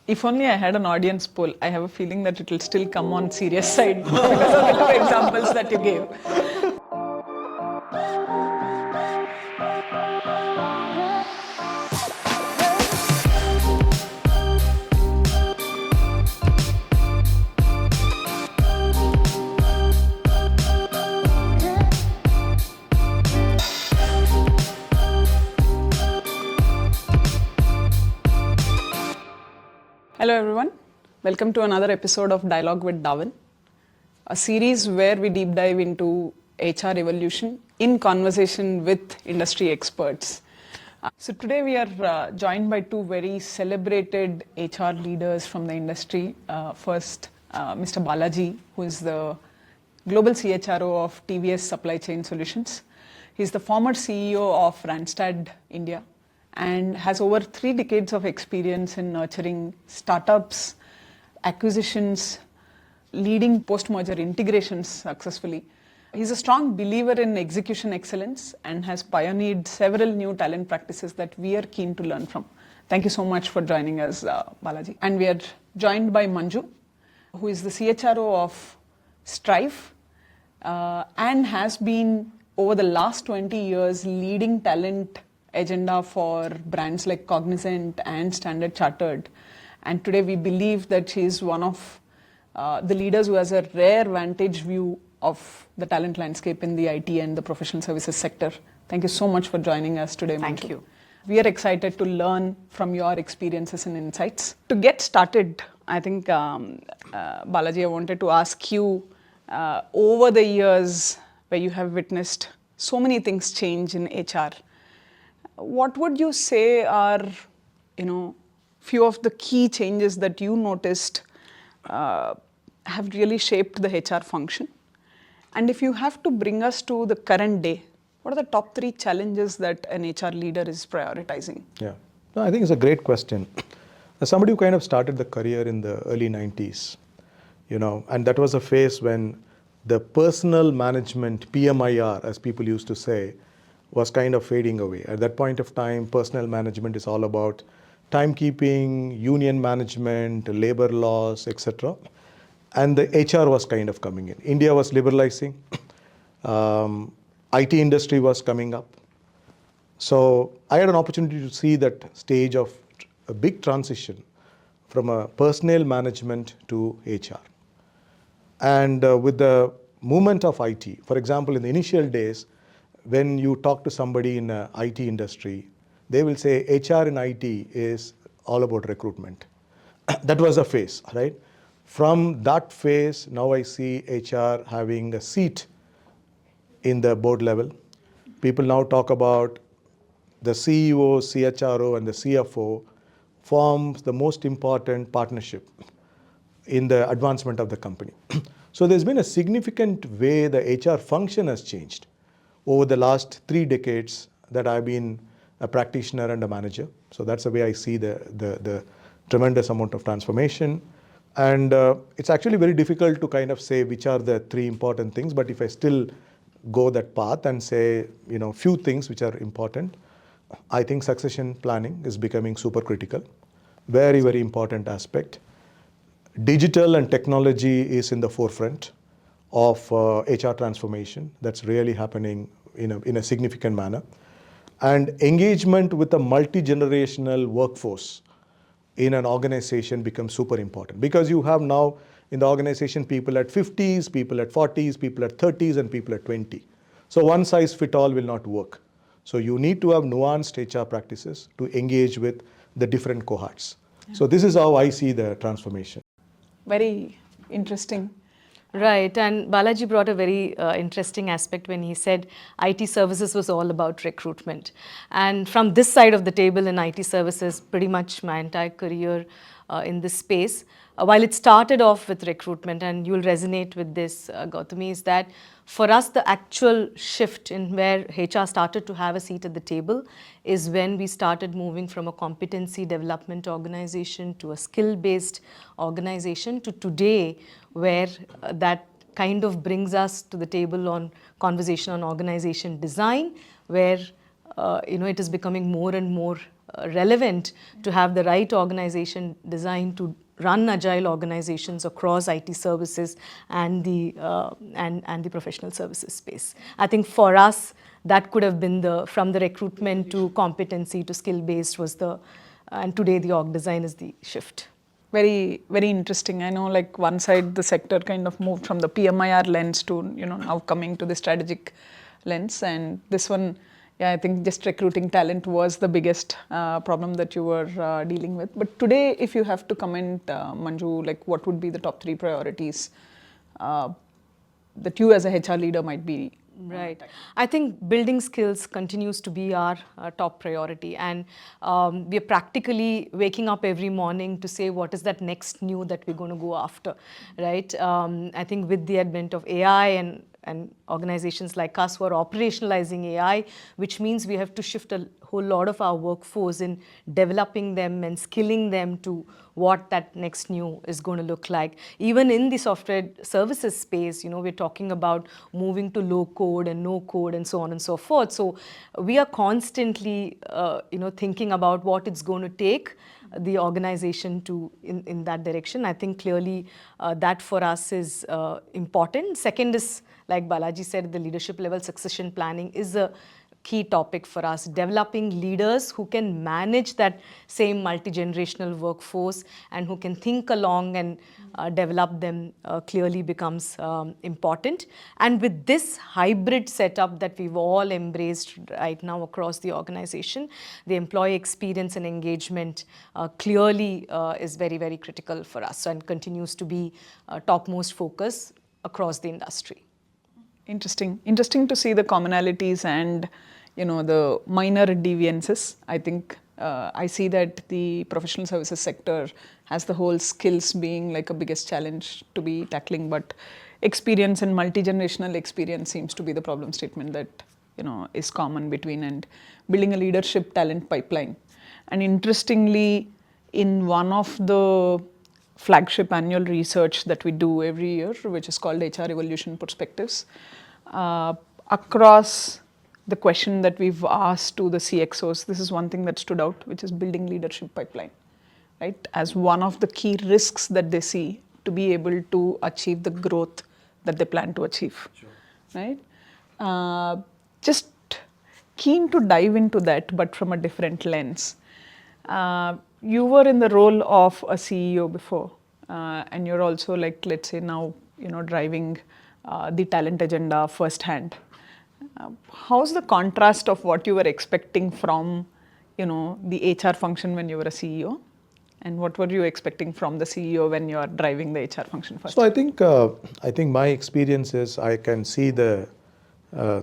If only I had an audience poll. I have a feeling that it will still come on serious side because of the two examples that you gave. Hello everyone, welcome to another episode of Dialogue with Darwin, a series where we deep dive into HR evolution in conversation with industry experts. So today we are joined by two very celebrated HR leaders from the industry. First, Mr. Balaji, who is the Global CHRO of TVS Supply Chain Solutions. He's the former CEO of Randstad India and has over 3 decades of experience in nurturing startups, acquisitions, leading post-merger integrations successfully. He's a strong believer in execution excellence and has pioneered several new talent practices that we are keen to learn from. Thank you so much for joining us, Balaji. And we are joined by Manju, who is the CHRO of Straive and has been, over the last 20 years, leading talent agenda for brands like Cognizant and Standard Chartered. And today we believe that she is one of the leaders who has a rare vantage view of the talent landscape in the IT and the professional services sector. Thank you so much for joining us today, Manju. Thank you. We are excited to learn from your experiences and insights. To get started, I think, Balaji, I wanted to ask you, over the years where you have witnessed so many things change in HR, what would you say are, few of the key changes that you noticed have really shaped the HR function? And if you have to bring us to the current day, what are the top 3 challenges that an HR leader is prioritizing? Yeah, no, I think it's a great question. As somebody who kind of started the career in the early 90s, and that was a phase when the personal management, PMIR, as people used to say, was kind of fading away. At that point of time, personal management is all about timekeeping, union management, labor laws, etc. And the HR was kind of coming in. India was liberalizing. IT industry was coming up. So I had an opportunity to see that stage of a big transition from a personnel management to HR. And with the movement of IT, for example, in the initial days, when you talk to somebody in the IT industry, they will say HR in IT is all about recruitment. That was a phase, right? From that phase, now I see HR having a seat in the board level. People now talk about the CEO, CHRO, and the CFO forms the most important partnership in the advancement of the company. So there's been a significant way the HR function has changed over the last 3 decades that I've been a practitioner and a manager. So that's the way I see the tremendous amount of transformation. And it's actually very difficult to kind of say which are the 3 important things, but if I still go that path and say, few things which are important, I think succession planning is becoming super critical. Very, very important aspect. Digital and technology is in the forefront of HR transformation. That's really happening in a significant manner. And engagement with a multi-generational workforce in an organization becomes super important, because you have now in the organization people at 50s, people at 40s, people at 30s, and people at 20. So one size fit all will not work. So you need to have nuanced HR practices to engage with the different cohorts. Yeah. So this is how I see the transformation. Very interesting. Right, and Balaji brought a very interesting aspect when he said IT services was all about recruitment. And from this side of the table in IT services, pretty much my entire career in this space, while it started off with recruitment, and you'll resonate with this, Gautami, is that for us the actual shift in where HR started to have a seat at the table is when we started moving from a competency development organization to a skill-based organization to today, where that kind of brings us to the table on conversation on organization design, where it is becoming more and more relevant to have the right organization designed to run agile organizations across IT services and the professional services space. I think for us, that could have been from the recruitment to competency to skill based and today the org design is the shift. Very, very interesting. I know, like, one side the sector kind of moved from the PMIR lens to, now coming to the strategic lens. And this one, yeah, I think just recruiting talent was the biggest problem that you were dealing with. But today, if you have to comment, Manju, like, what would be the top 3 priorities that you as a HR leader might be? Right. I think building skills continues to be our top priority, and we are practically waking up every morning to say what is that next new that we're going to go after, right? I think with the advent of AI and organizations like us who are operationalizing AI, which means we have to shift a whole lot of our workforce in developing them and skilling them to what that next new is going to look like. Even in the software services space, we're talking about moving to low code and no code and so on and so forth. So we are constantly, thinking about what it's going to take the organization to in that direction. I think clearly that for us is important. Second is, like Balaji said, the leadership level succession planning is a key topic for us. Developing leaders who can manage that same multi-generational workforce and who can think along and develop them clearly becomes important. And with this hybrid setup that we've all embraced right now across the organization, the employee experience and engagement clearly is very, very critical for us and continues to be topmost focus across the industry. Interesting to see the commonalities and the minor deviances. I think I see that the professional services sector has the whole skills being like a biggest challenge to be tackling, but experience and multi-generational experience seems to be the problem statement that is common between, and building a leadership talent pipeline. And interestingly, in one of the flagship annual research that we do every year, which is called HR Evolution Perspectives, across the question that we've asked to the CXOs, this is one thing that stood out, which is building leadership pipeline, right? As one of the key risks that they see to be able to achieve the growth that they plan to achieve, sure. Right? Just keen to dive into that, but from a different lens. You were in the role of a CEO before, and you're also, like, let's say now, driving the talent agenda firsthand. How's the contrast of what you were expecting from, the HR function when you were a CEO, and what were you expecting from the CEO when you are driving the HR function first? So I think my experience is I can see the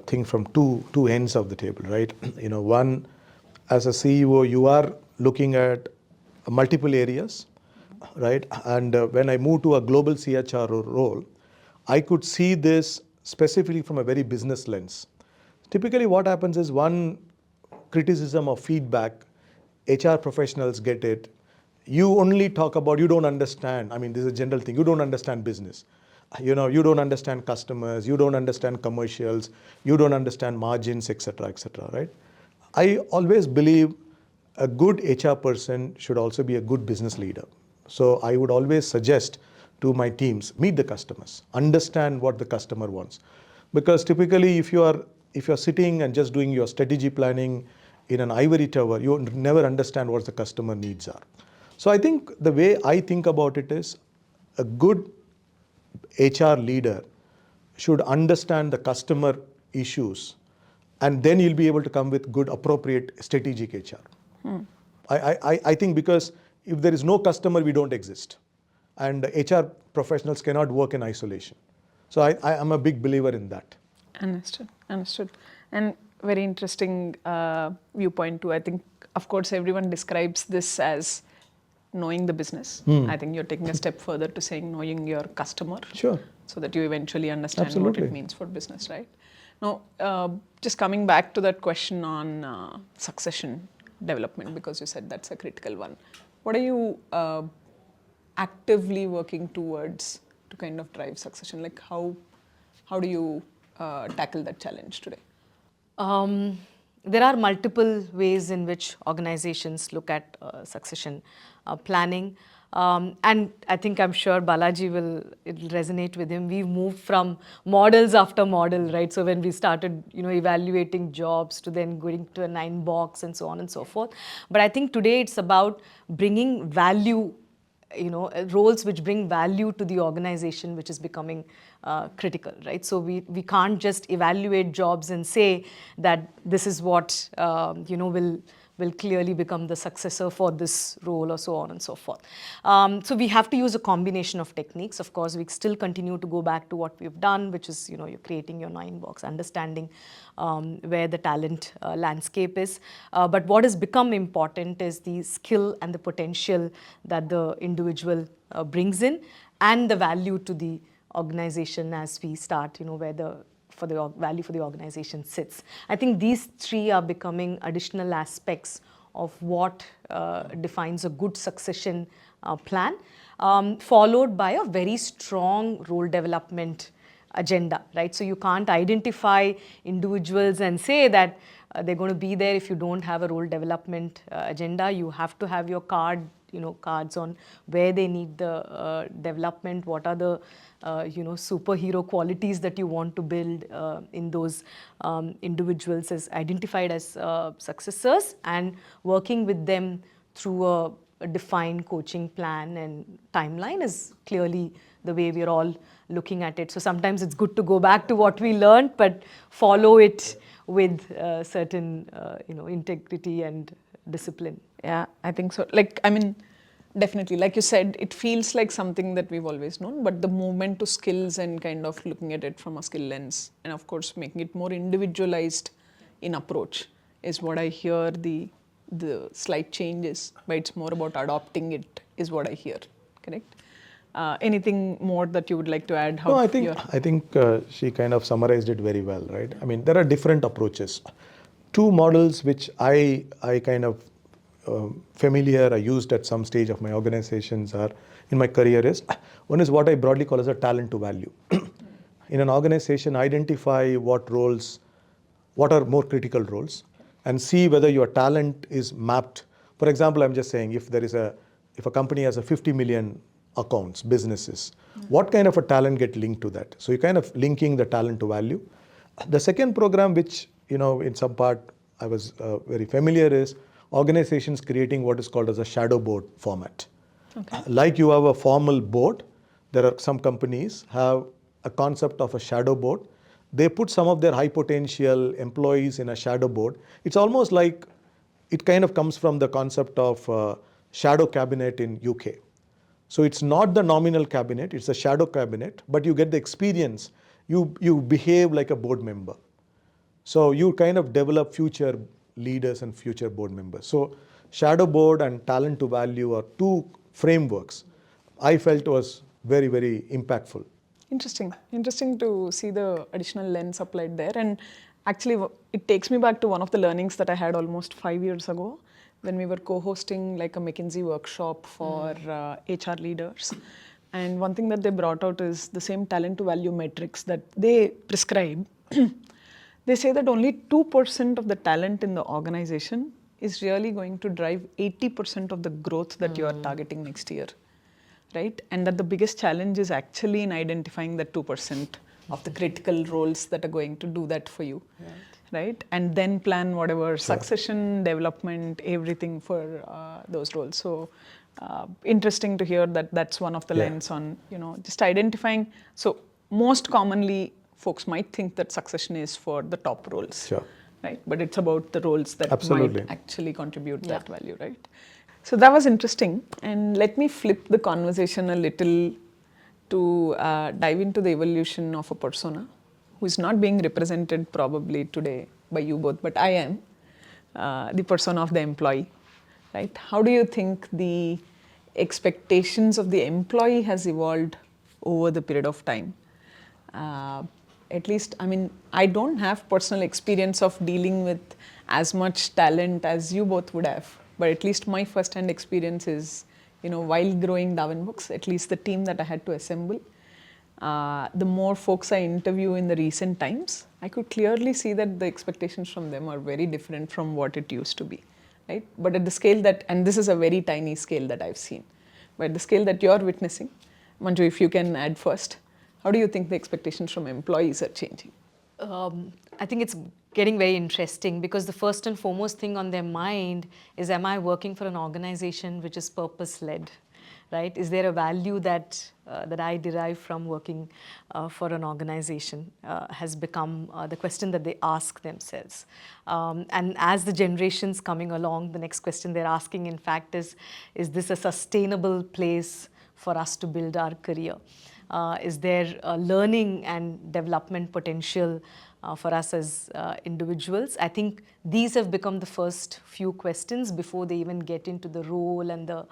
thing from two ends of the table, right? One, as a CEO, you are looking at multiple areas, right? And when I moved to a global CHRO role, I could see this specifically from a very business lens. Typically what happens is, one criticism or feedback, HR professionals get it. You only talk about, you don't understand. I mean, this is a general thing. You don't understand business. You don't understand customers. You don't understand commercials. You don't understand margins, etc., right? I always believe a good HR person should also be a good business leader. So I would always suggest to my teams, meet the customers, understand what the customer wants. Because typically if you're sitting and just doing your strategy planning in an ivory tower, you never understand what the customer needs are. So I think the way I think about it is, a good HR leader should understand the customer issues, and then you'll be able to come with good, appropriate strategic HR. I think because if there is no customer, we don't exist. And HR professionals cannot work in isolation. So I am a big believer in that. Understood. And very interesting viewpoint too. I think, of course, everyone describes this as knowing the business. I think you're taking a step further to saying knowing your customer. Sure. So that you eventually understand Absolutely. what it means for business, right? Now, just coming back to that question on succession development, because you said that's a critical one. What are you actively working towards to kind of drive succession? Like, how do you tackle that challenge today? there are multiple ways in which organizations look at succession planning. And I think I'm sure Balaji it'll resonate with him. We've moved from models after model, right? So when we started, evaluating jobs to then going to a 9-box and so on and so forth. But I think today it's about bringing value, roles which bring value to the organization, which is becoming critical, right? So we can't just evaluate jobs and say that this is what, will clearly become the successor for this role or so on and so forth. So we have to use a combination of techniques. Of course, we still continue to go back to what we've done, which is, you're creating your 9-box, understanding where the talent landscape is. But what has become important is the skill and the potential that the individual brings in, and the value to the organization as we start, where the value for the organization sits. I think these three are becoming additional aspects of what defines a good succession plan, followed by a very strong role development agenda, right? So you can't identify individuals and say that they're going to be there if you don't have a role development agenda. You have to have your cards on where they need the development, what are the superhero qualities that you want to build in those individuals as identified as successors, and working with them through a defined coaching plan and timeline is clearly the way we're all looking at it. So sometimes it's good to go back to what we learned, but follow it with certain integrity and discipline. Yeah, I think so. Definitely, like you said, it feels like something that we've always known, but the movement to skills and kind of looking at it from a skill lens, and of course making it more individualized in approach, is what I hear. The slight changes, but it's more about adopting it, is what I hear. Correct? Anything more that you would like to add? No, I think she kind of summarized it very well, right? I mean, there are different approaches. Two models which I kind of familiar, I used at some stage of my organizations or in my career is, one is what I broadly call as a talent to value. In an organization, identify what are more critical roles, and see whether your talent is mapped. For example, I'm just saying, if a company has a 50 million accounts, businesses, what kind of a talent get linked to that? So you're kind of linking the talent to value. The second program, which, in some part I was very familiar, is organizations creating what is called as a shadow board format. Okay. Like you have a formal board, there are some companies have a concept of a shadow board. They put some of their high potential employees in a shadow board. It's almost like, it kind of comes from the concept of shadow cabinet in UK. So it's not the nominal cabinet, it's a shadow cabinet, but you get the experience. You behave like a board member. So you kind of develop future leaders and future board members. So shadow board and talent to value are two frameworks I felt was very, very impactful. Interesting to see the additional lens applied there. And actually, it takes me back to one of the learnings that I had almost 5 years ago, when we were co-hosting like a McKinsey workshop for HR leaders. And one thing that they brought out is the same talent to value metrics that they prescribe. They say that only 2% of the talent in the organization is really going to drive 80% of the growth that you are targeting next year, right? And that the biggest challenge is actually in identifying that 2% of the critical roles that are going to do that for you, right? And then plan whatever succession, development, everything for those roles. So interesting to hear that that's one of the lens on, just identifying. So most commonly, folks might think that succession is for the top roles, right? But it's about the roles that might actually contribute that value, right? So that was interesting. And let me flip the conversation a little to dive into the evolution of a persona who is not being represented probably today by you both, but I am, the persona of the employee, right? How do you think the expectations of the employee has evolved over the period of time? At least, I don't have personal experience of dealing with as much talent as you both would have, but at least my first-hand experience is, while growing Darwinbox, at least the team that I had to assemble, the more folks I interview in the recent times, I could clearly see that the expectations from them are very different from what it used to be, right? But at the scale that, and this is a very tiny scale that I've seen, but the scale that you're witnessing, Manju, if you can add first, how do you think the expectations from employees are changing? I think it's getting very interesting because the first and foremost thing on their mind is, am I working for an organization which is purpose-led, right? Is there a value that I derive from working for an organization has become the question that they ask themselves. And as the generations coming along, the next question they're asking, in fact, is this a sustainable place for us to build our career? Is there learning and development potential for us as individuals? I think these have become the first few questions before they even get into the role and the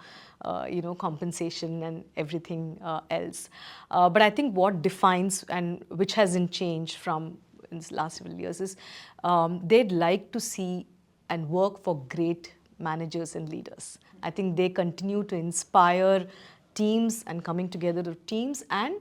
compensation and everything else. But I think what defines and which hasn't changed from in the last several years is they'd like to see and work for great managers and leaders. I think they continue to inspire teams and coming together of teams and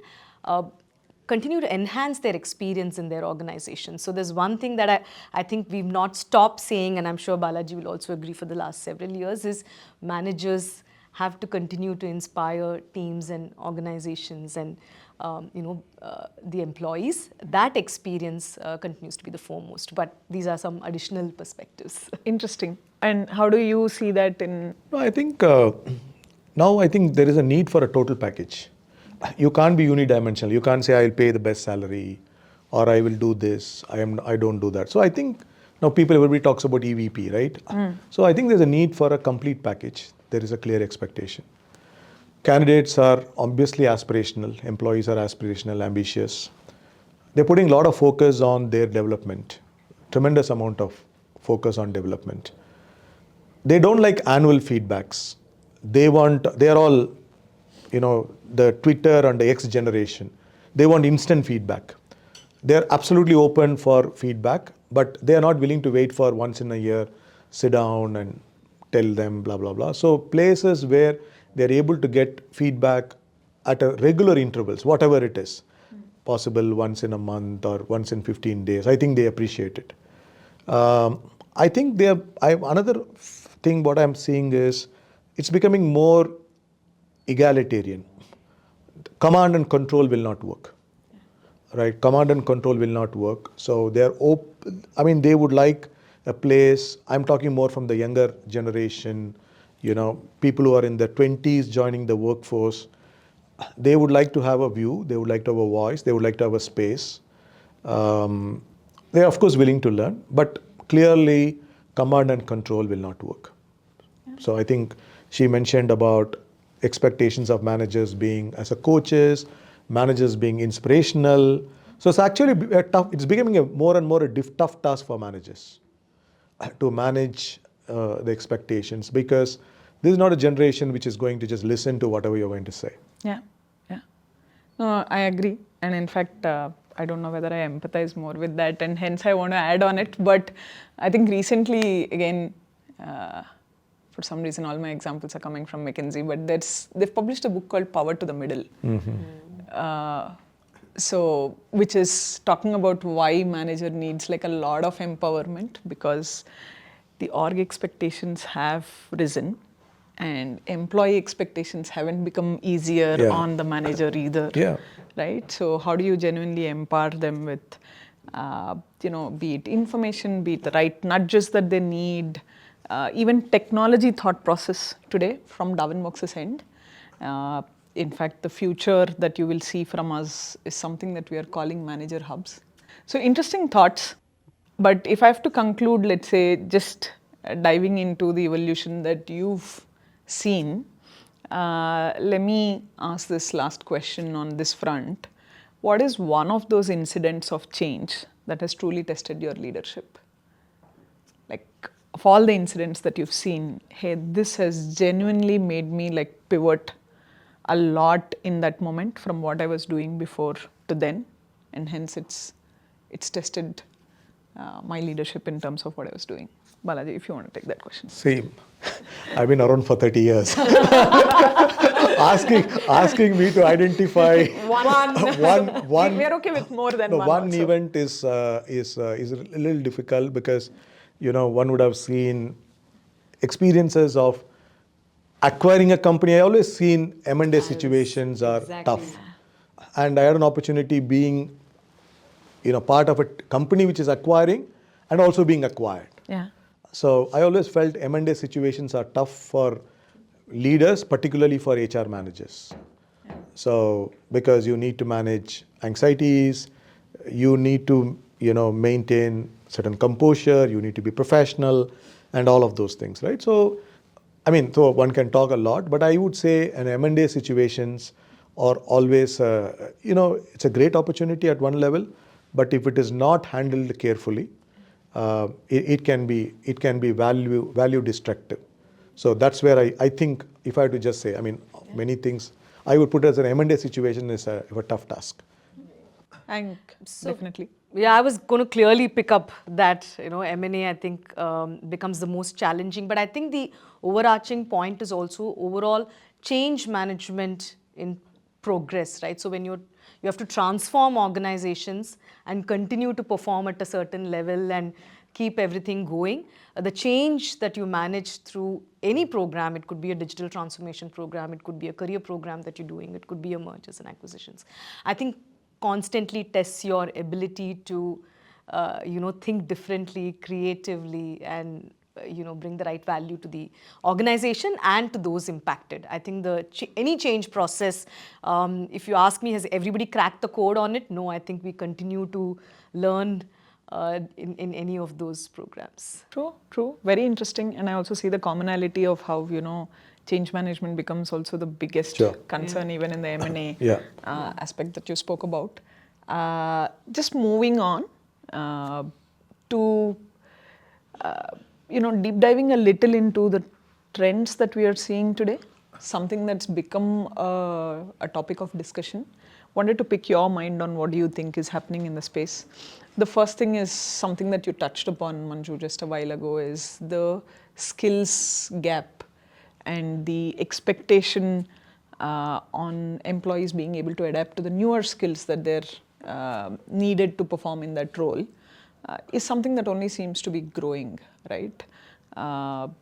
continue to enhance their experience in their organization. So there's one thing that I think we've not stopped saying, and I'm sure Balaji will also agree for the last several years, is managers have to continue to inspire teams and organizations and the employees. That experience continues to be the foremost, but these are some additional perspectives. Interesting. And how do you see that in? No, I think now I think there is a need for a total package. You can't be unidimensional. You can't say I'll pay the best salary or I will do this. I don't do that. So I think now everybody talks about EVP, right? So I think there's a need for a complete package. There is a clear expectation. Candidates are obviously aspirational. Employees are aspirational, ambitious. They're putting a lot of focus on their development. Tremendous amount of focus on development. They don't like annual feedbacks. They are all, the Twitter and the X generation. They want instant feedback. They're absolutely open for feedback, but they are not willing to wait for once in a year, sit down and tell them blah, blah, blah. So places where they're able to get feedback at a regular intervals, whatever it is, possible once in a month or once in 15 days, I think they appreciate it. I think another thing what I'm seeing is it's becoming more egalitarian. Command and control will not work, right? Command and control will not work. So they're open. I mean, they would like a place. I'm talking more from the younger generation, people who are in their 20s joining the workforce. They would like to have a view. They would like to have a voice. They would like to have a space. They're of course willing to learn, but clearly command and control will not work. Yeah. So I think she mentioned about expectations of managers being as a coaches, managers being inspirational. So it's actually it's becoming a more and more a tough task for managers to manage the expectations, because this is not a generation which is going to just listen to whatever you're going to say. Yeah. No, I agree. And in fact, I don't know whether I empathize more with that, and hence I want to add on it. But I think recently, again, for some reason, all my examples are coming from McKinsey, but they've published a book called Power to the Middle. So, which is talking about why manager needs like a lot of empowerment, because the org expectations have risen and employee expectations haven't become easier on the manager either. Yeah. Right? So how do you genuinely empower them with, be it information, be it the right nudges that they need, even technology thought process today from Darwinbox's end. In fact, the future that you will see from us is something that we are calling manager hubs. So interesting thoughts. But if I have to conclude, let's say, just diving into the evolution that you've seen, let me ask this last question on this front. What is one of those incidents of change that has truly tested your leadership? Like, of all the incidents that you've seen, hey, this has genuinely made me like pivot a lot in that moment from what I was doing before to then, and hence it's tested my leadership in terms of what I was doing. Balaji, if you want to take that question. Same. I've been around for 30 years. asking me to identify one. We are okay with more than No, one. one also. event is a little difficult because one would have seen experiences of acquiring a company. I always seen M&A situations are tough, and I had an opportunity being part of a company which is acquiring and also being acquired. Yeah. So I always felt M&A situations are tough for leaders, particularly for HR managers. So because you need to manage anxieties, you need to maintain certain composure, you need to be professional, and all of those things, right? So so one can talk a lot, but I would say an M&A situations are always it's a great opportunity at one level, but if it is not handled carefully, it can be value destructive. So that's where I think, if I had to just say, many things, I would put it as an M&A situation is a tough task. And definitely. Yeah, I was going to clearly pick up that, M&A, I think, becomes the most challenging. But I think the overarching point is also overall change management in progress, right? So when you have to transform organizations and continue to perform at a certain level and keep everything going. The change that you manage through any program, it could be a digital transformation program, it could be a career program that you're doing, it could be a mergers and acquisitions. I think constantly tests your ability to, think differently, creatively, and bring the right value to the organization and to those impacted. I think any change process, if you ask me, has everybody cracked the code on it? No, I think we continue to learn in any of those programs. True. Very interesting. And I also see the commonality of how, change management becomes also the biggest concern even in the M&A aspect that you spoke about. Just moving on to, deep diving a little into the trends that we are seeing today, something that's become a topic of discussion. Wanted to pick your mind on what do you think is happening in the space. The first thing is something that you touched upon, Manju, just a while ago, is the skills gap and the expectation on employees being able to adapt to the newer skills that they're needed to perform in that role is something that only seems to be growing, right? And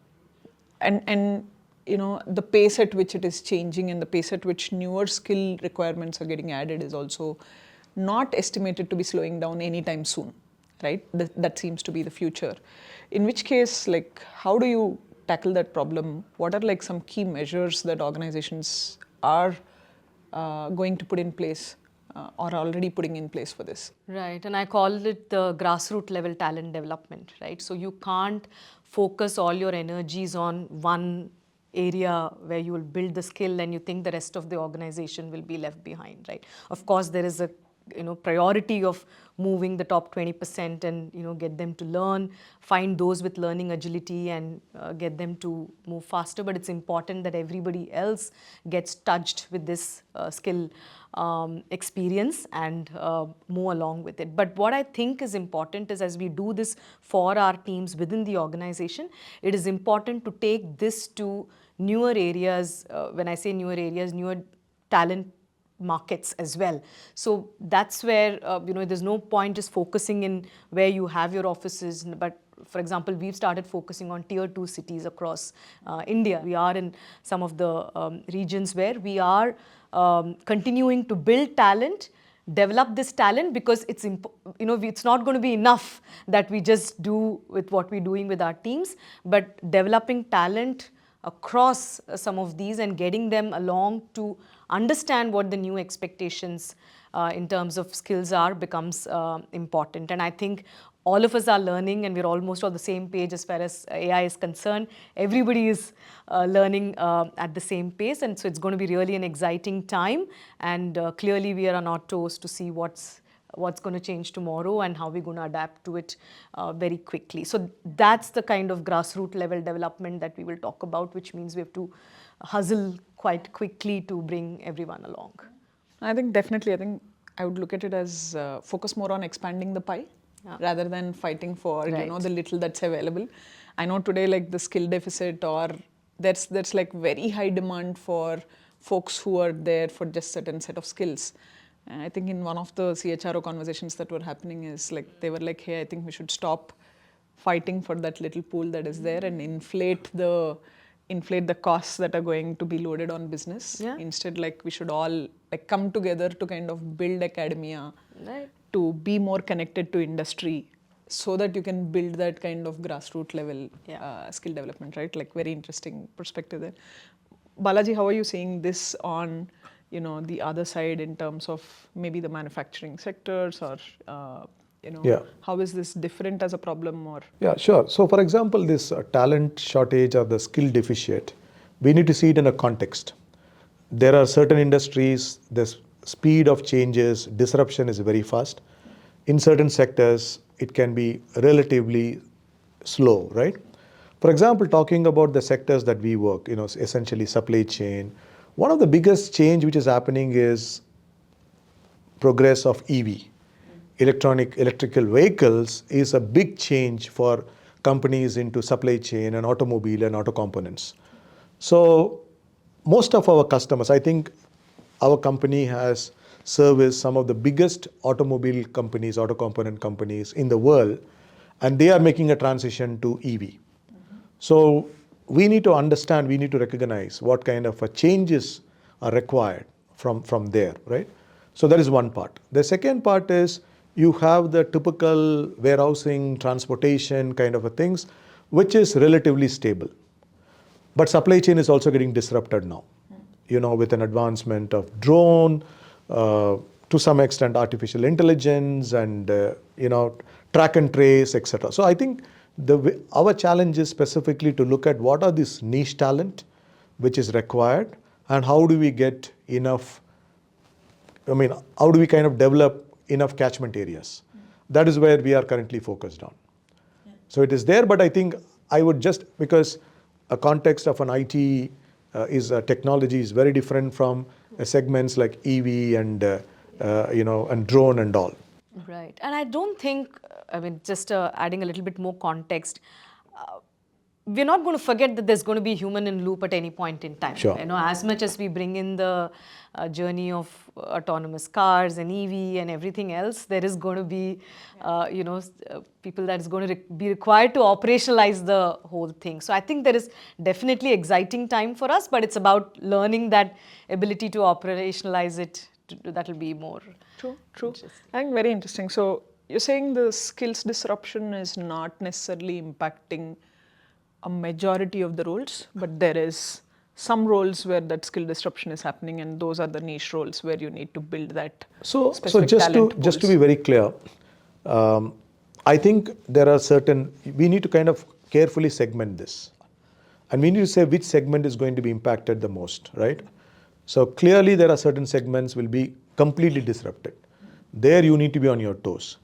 the pace at which it is changing and the pace at which newer skill requirements are getting added is also not estimated to be slowing down anytime soon, right? That seems to be the future. In which case, how do you tackle that problem? What are some key measures that organizations are going to put in place or already putting in place for this? Right, and I call it the grassroots level talent development, right? So you can't focus all your energies on one area where you will build the skill and you think the rest of the organization will be left behind, right? Of course, there is a priority of moving the top 20% and get them to learn, find those with learning agility and get them to move faster. But it's important that everybody else gets touched with this skill experience and move along with it. But what I think is important is, as we do this for our teams within the organization, it is important to take this to newer areas. When I say newer areas, newer talent markets as well. So that's where, there's no point just focusing in where you have your offices, but for example, we've started focusing on tier 2 cities across India. We are in some of the regions where we are continuing to build talent, develop this talent, because it's not going to be enough that we just do with what we're doing with our teams, but developing talent across some of these and getting them along to understand what the new expectations in terms of skills are becomes important. And I think all of us are learning and we're almost on the same page as far as AI is concerned. Everybody is learning at the same pace, and so it's going to be really an exciting time, and clearly we are on our toes to see what's going to change tomorrow and how we're going to adapt to it very quickly. So that's the kind of grassroots level development that we will talk about, which means we have to hustle quite quickly to bring everyone along. I think definitely, I would look at it as focus more on expanding the pie rather than fighting for the little that's available. I know today the skill deficit, or there's very high demand for folks who are there for just certain set of skills. I think in one of the CHRO conversations that were happening is like, they were like, hey, I think we should stop fighting for that little pool that is there and inflate the costs that are going to be loaded on business. Yeah. Instead, like, we should all like come together to kind of build academia, Right. to be more connected to industry, so that you can build that kind of grassroots level skill development, right? Like, very interesting perspective there. Balaji, how are you seeing this on, you know, the other side in terms of maybe the manufacturing sectors, or you know, Yeah. how is this different as a problem? Or Yeah, sure. So, for example, this talent shortage or the skill deficit, we need to see it in a context. There are certain industries, the speed of changes, disruption is very fast. In certain sectors, it can be relatively slow, right? For example, talking about the sectors that we work, you know, essentially supply chain, one of the biggest change which is happening is progress of EV. Electrical vehicles is a big change for companies into supply chain and automobile and auto components. So most of our customers, I think our company has serviced some of the biggest automobile companies, auto component companies in the world, and they are making a transition to EV. So we need to understand, we need to recognize what kind of changes are required from there, right? So that is one part. The second part is, you have the typical warehousing, transportation kind of a things, which is relatively stable. But supply chain is also getting disrupted now, you know, with an advancement of drone, to some extent artificial intelligence, and you know, track and trace, etc. So I think our challenge is specifically to look at what are these niche talent which is required, and how do we get enough, how do we kind of develop enough catchment areas? That is where we are currently focused on. So it is there, but I think I would just, because a context of an IT technology is very different from segments like EV and and drone and all. Right. And I don't think, just adding a little bit more context, we're not going to forget that there's going to be human in loop at any point in time. Sure. You know, as much as we bring in the journey of autonomous cars and EV and everything else, there is going to be, people that is going to be required to operationalize the whole thing. So I think there is definitely exciting time for us, but it's about learning that ability to operationalize it. That will be more True. I think very interesting. So you're saying the skills disruption is not necessarily impacting a majority of the roles, but there is some roles where that skill disruption is happening, and those are the niche roles where you need to build that specific talent just to pools. be very clear, I think there are certain, we need to kind of carefully segment this, and we need to say which segment is going to be impacted the most, right? So clearly there are certain segments will be completely disrupted. There you need to be on your toes.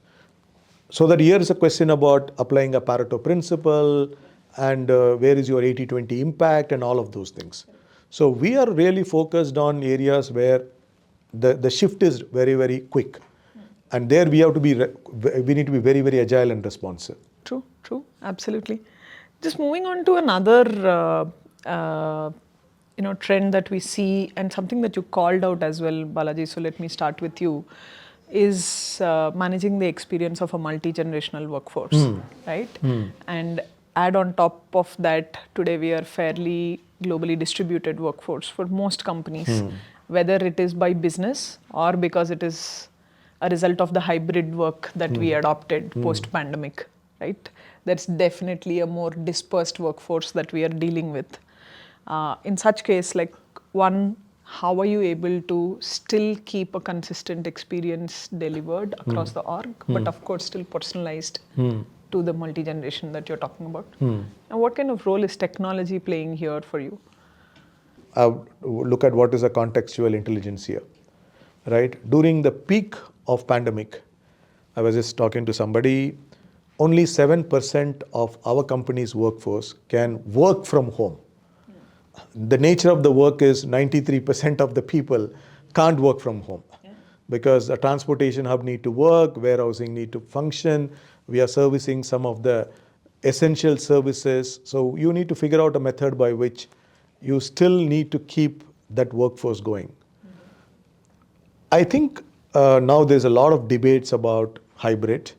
So that here is a question about applying a Pareto principle, and where is your 80-20 impact and all of those things. So we are really focused on areas where the shift is very, very quick. And there we have to be, we need to be very, very agile and responsive. True, absolutely. Just moving on to another trend that we see, and something that you called out as well, Balaji, so let me start with you, is managing the experience of a multi-generational workforce, right? And add on top of that, today we are fairly globally distributed workforce for most companies, whether it is by business or because it is a result of the hybrid work that we adopted post-pandemic, right? That's definitely a more dispersed workforce that we are dealing with. In such case, like, one, how are you able to still keep a consistent experience delivered across the org, but of course still personalized to the multi-generation that you're talking about? And what kind of role is technology playing here for you? Look at what is a contextual intelligence here, right? During the peak of pandemic, I was just talking to somebody, only 7% of our company's workforce can work from home. The nature of the work is 93% of the people can't work from home, because the transportation hub need to work, warehousing need to function. We are servicing some of the essential services. So you need to figure out a method by which you still need to keep that workforce going? I think now there's a lot of debates about hybrid.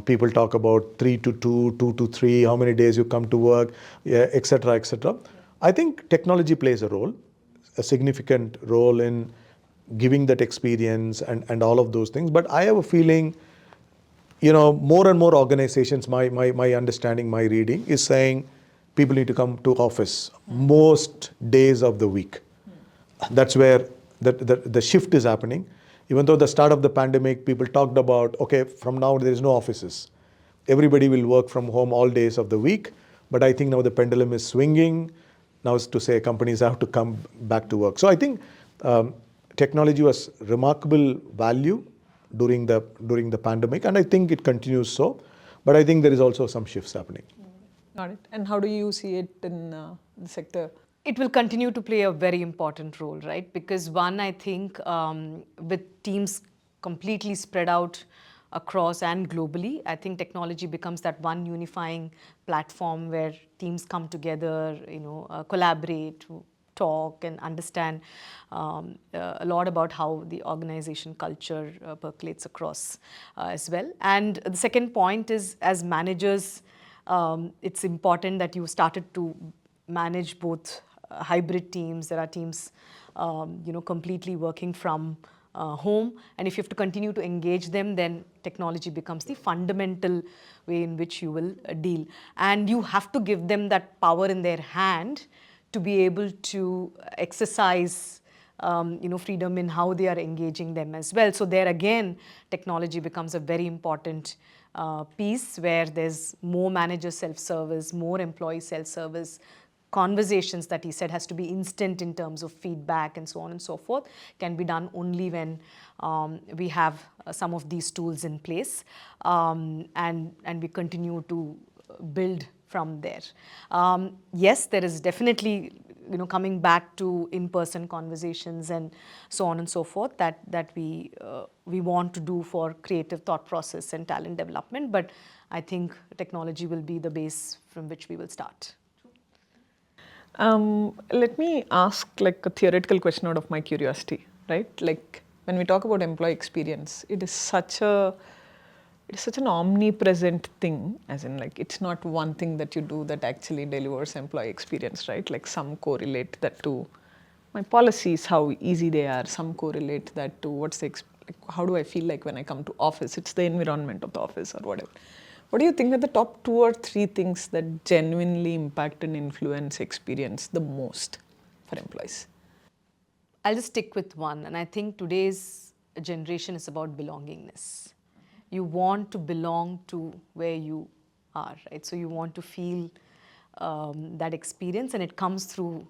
People talk about 3 to 2, 2 to 3, how many days you come to work, yeah, etc., etc. I think technology plays a role, a significant role in giving that experience and all of those things. But I have a feeling, more and more organizations, my understanding, my reading is saying people need to come to office most days of the week. That's where the shift is happening. Even though the start of the pandemic, people talked about, okay, from now there is no offices. Everybody will work from home all days of the week. But I think now the pendulum is swinging. Now it's to say companies have to come back to work. So I think technology was remarkable value during the pandemic, and I think it continues so. But I think there is also some shifts happening. Got it. And how do you see it in the sector? It will continue to play a very important role, right? Because one, I think with teams completely spread out across and globally, I think technology becomes that one unifying platform where teams come together, collaborate, talk and understand a lot about how the organization culture percolates across as well. And the second point is, as managers, it's important that you started to manage both hybrid teams. There are teams, completely working from home. And if you have to continue to engage them, then technology becomes the fundamental way in which you will deal. And you have to give them that power in their hand to be able to exercise freedom in how they are engaging them as well. So there again, technology becomes a very important piece where there's more manager self-service, more employee self-service, conversations that he said has to be instant in terms of feedback and so on and so forth, can be done only when we have some of these tools in place, and we continue to build from there. Yes, there is definitely coming back to in-person conversations and so on and so forth that we want to do for creative thought process and talent development, but I think technology will be the base from which we will start. Let me ask like a theoretical question out of my curiosity, right? Like when we talk about employee experience, it is such an omnipresent thing, as in like it's not one thing that you do that actually delivers employee experience, right? Like some correlate that to my policies, how easy they are. Some correlate that to how do I feel like when I come to office? It's the environment of the office or whatever. What do you think are the top 2 or 3 things that genuinely impact and influence experience the most for employees? I'll just stick with one, and I think today's generation is about belongingness. You want to belong to where you are, right? So you want to feel that experience, and it comes through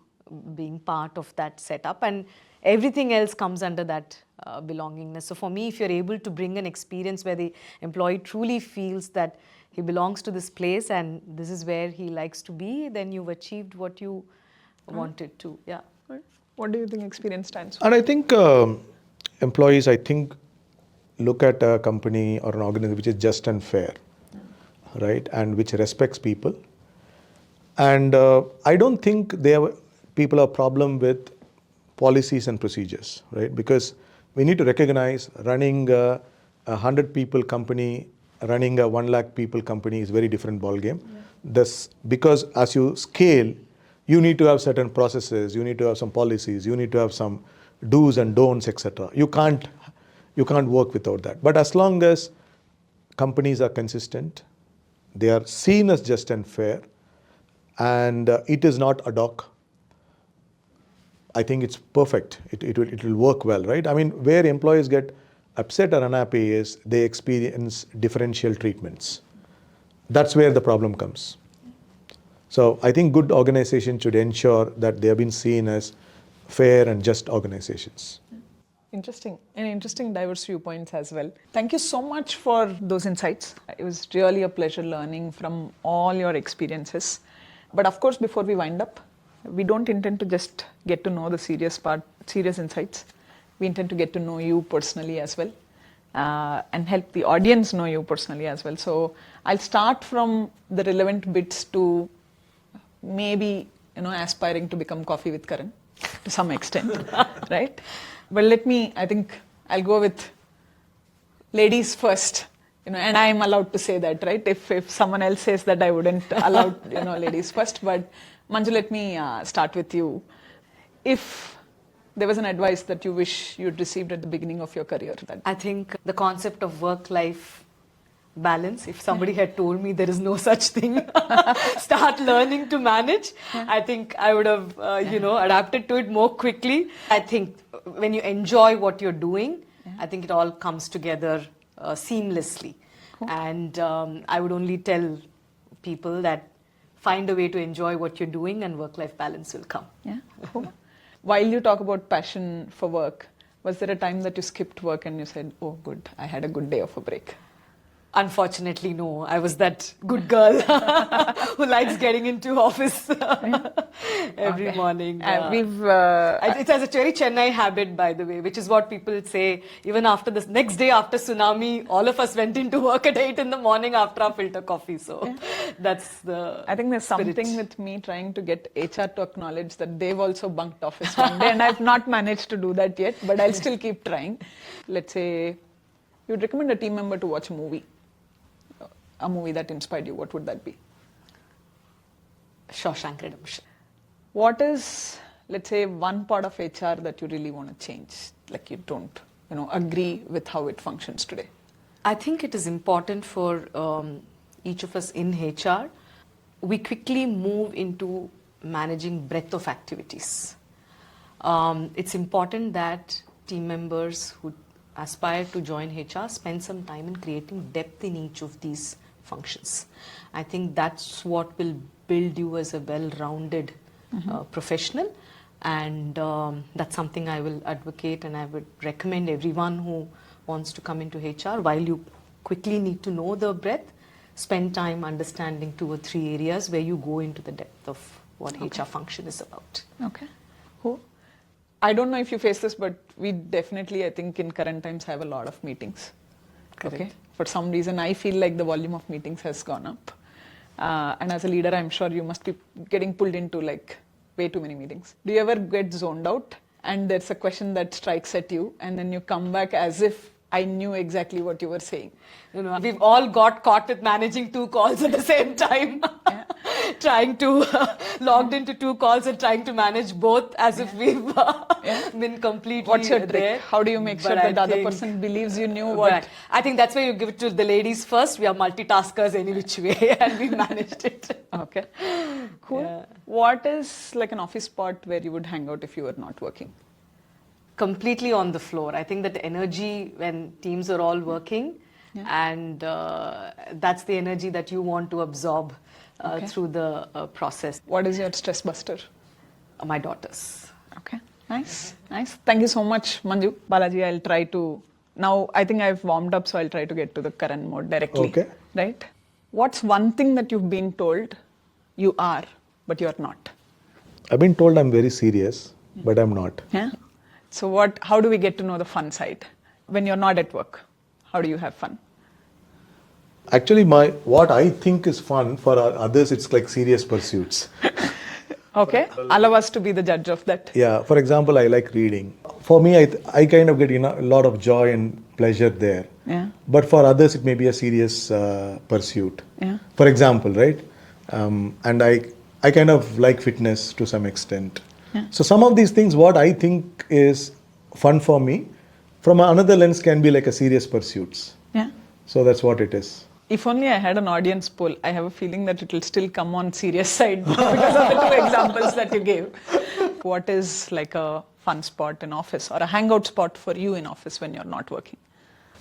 being part of that setup, and everything else comes under that belongingness. So for me, if you're able to bring an experience where the employee truly feels that he belongs to this place and this is where he likes to be, then you've achieved what you wanted to. Yeah. What do you think experience stands for? And I think employees, look at a company or an organization which is just and fair, right, and which respects people. And I don't think people have a problem with policies and procedures, right? Because we need to recognize running a 100 people company, running a 1 lakh people company is very different ballgame. Yeah. Because as you scale, you need to have certain processes, you need to have some policies, you need to have some do's and don'ts, etc. You can't work without that. But as long as companies are consistent, they are seen as just and fair, and it is not ad hoc, I think it's perfect. It will work well, right? I mean, where employees get upset or unhappy is they experience differential treatments. That's where the problem comes. So I think good organizations should ensure that they have been seen as fair and just organizations. Interesting, and interesting diverse viewpoints as well. Thank you so much for those insights. It was really a pleasure learning from all your experiences. But of course, before we wind up, we don't intend to just get to know the serious insights. We intend to get to know you personally as well, and help the audience know you personally as well. So I'll start from the relevant bits to maybe aspiring to become Coffee with Karan. to some extent, right? But I think I'll go with ladies first, and I'm allowed to say that, right? If someone else says that, I wouldn't allow, ladies first. But Manju, let me start with you. If there was an advice that you wish you'd received at the beginning of your career, I think the concept of work-life balance, if somebody had told me there is no such thing, start learning to manage, I think I would have, adapted to it more quickly. I think when you enjoy what you're doing, I think it all comes together seamlessly. Cool. And I would only tell people that find a way to enjoy what you're doing and work-life balance will come. Yeah, cool. While you talk about passion for work, was there a time that you skipped work and you said, oh, good, I had a good day of a break? Unfortunately, no. I was that good girl who likes getting into office every morning. It's a very Chennai habit, by the way, which is what people say. Even after the next day after tsunami, all of us went into work at 8 in the morning after our filter coffee. So that's the I think there's something with me trying to get HR to acknowledge that they've also bunked office one day, and I've not managed to do that yet, but I'll still keep trying. Let's say you'd recommend a team member to watch a movie that inspired you. What would that be? Shawshank Redemption. What is, let's say, one part of HR that you really want to change? Like you don't, agree with how it functions today? I think it is important for each of us in HR. We quickly move into managing breadth of activities. It's important that team members who aspire to join HR spend some time in creating depth in each of these functions. I think that's what will build you as a well-rounded professional, and that's something I will advocate, and I would recommend everyone who wants to come into HR. While you quickly need to know the breadth, spend time understanding 2 or 3 areas where you go into the depth of what HR function is about. Okay. Cool. I don't know if you face this, but we definitely, I think, in current times have a lot of meetings. Correct. Okay. For some reason, I feel like the volume of meetings has gone up. And as a leader, I'm sure you must be getting pulled into like way too many meetings. Do you ever get zoned out and there's a question that strikes at you and then you come back as if I knew exactly what you were saying? We've all got caught with managing 2 calls at the same time. Trying to logged into 2 calls and trying to manage both as if we've been completely What's your trick? there. How do you make sure that the other person believes you knew what? Right. I think that's why you give it to the ladies first. We are multitaskers any which way, and we managed it. Okay. Cool. Yeah. What is like an office spot where you would hang out if you were not working? Completely on the floor. I think that the energy when teams are all working, and that's the energy that you want to absorb through the process. What is your stress buster? My daughters. Okay, nice. Thank you so much, Manju. Balaji, I'll try to, now I think I've warmed up, so I'll try to get to the current mode directly. Okay. Right? What's one thing that you've been told you are, but you're not? I've been told I'm very serious, but I'm not. Yeah. So how do we get to know the fun side? When you're not at work, how do you have fun? Actually, what I think is fun for others, it's like serious pursuits. Okay, allow us to be the judge of that. Yeah, for example, I like reading. For me, I kind of get a lot of joy and pleasure there. Yeah. But for others, it may be a serious pursuit. Yeah. For example, right? And I kind of like fitness to some extent. Yeah. So some of these things, what I think is fun for me, from another lens can be like a serious pursuits. Yeah. So that's what it is. If only I had an audience poll. I have a feeling that it will still come on serious side because of the 2 examples that you gave. What is like a fun spot in office or a hangout spot for you in office when you're not working?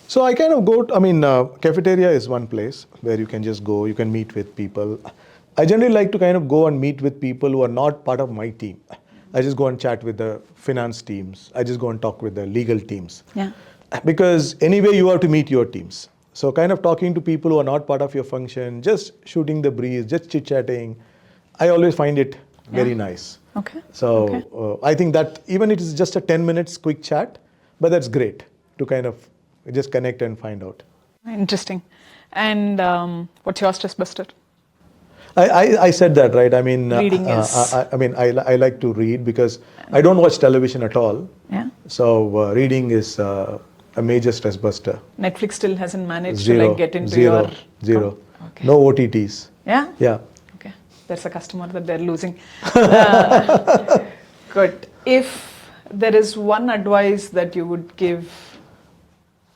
So I kind of cafeteria is one place where you can just go, you can meet with people. I generally like to kind of go and meet with people who are not part of my team. I just go and chat with the finance teams. I just go and talk with the legal teams. Yeah. Because anyway, you have to meet your teams. So kind of talking to people who are not part of your function, just shooting the breeze, just chit-chatting, I always find it very nice. Okay. So I think that even it is just a 10 minutes quick chat, but that's great to kind of just connect and find out. Interesting. And what's your stress buster? I said that, right? I mean, Reading is- I like to read because I don't watch television at all. Yeah. So reading is a major stress buster. Netflix still hasn't managed Zero, to like get into zero, your... zero. Okay. No OTTs. Yeah? Yeah. Okay. There's a customer that they're losing. Good. If there is one advice that you would give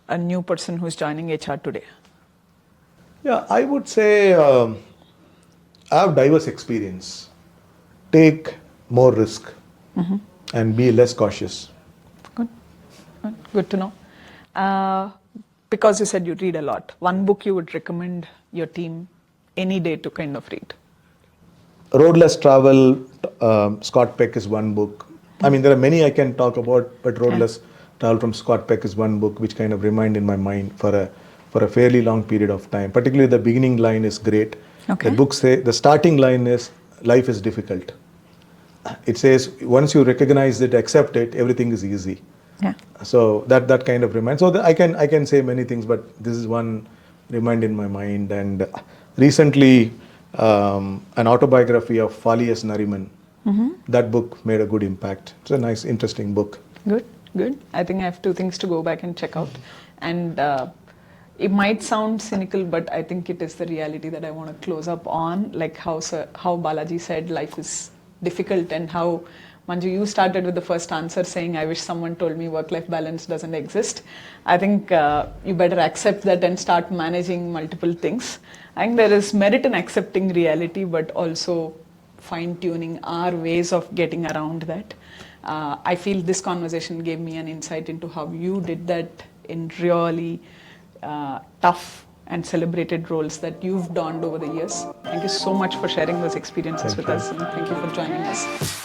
a new person who's joining HR today. Yeah, I would say I have diverse experience. Take more risk and be less cautious. Good. Good to know. Because you said you read a lot, one book you would recommend your team any day to kind of read? Road Less Travel, Scott Peck is one book. I mean, there are many I can talk about, but Road Less Travel from Scott Peck is one book which kind of remained in my mind for a fairly long period of time. Particularly the beginning line is great. Okay. The book the starting line is, life is difficult. It says, once you recognize it, accept it, everything is easy. Yeah. So that kind of reminds. So I can say many things, but this is one remained in my mind. And recently, an autobiography of Fali S. Nariman. That book made a good impact. It's a nice, interesting book. Good. I think I have two things to go back and check out. And it might sound cynical, but I think it is the reality that I want to close up on. Like how Balaji said, life is difficult, and how, Manju, you started with the first answer saying, I wish someone told me work-life balance doesn't exist. I think you better accept that and start managing multiple things. I think there is merit in accepting reality, but also fine-tuning our ways of getting around that. I feel this conversation gave me an insight into how you did that in really tough and celebrated roles that you've donned over the years. Thank you so much for sharing those experiences with us, and thank you for joining us.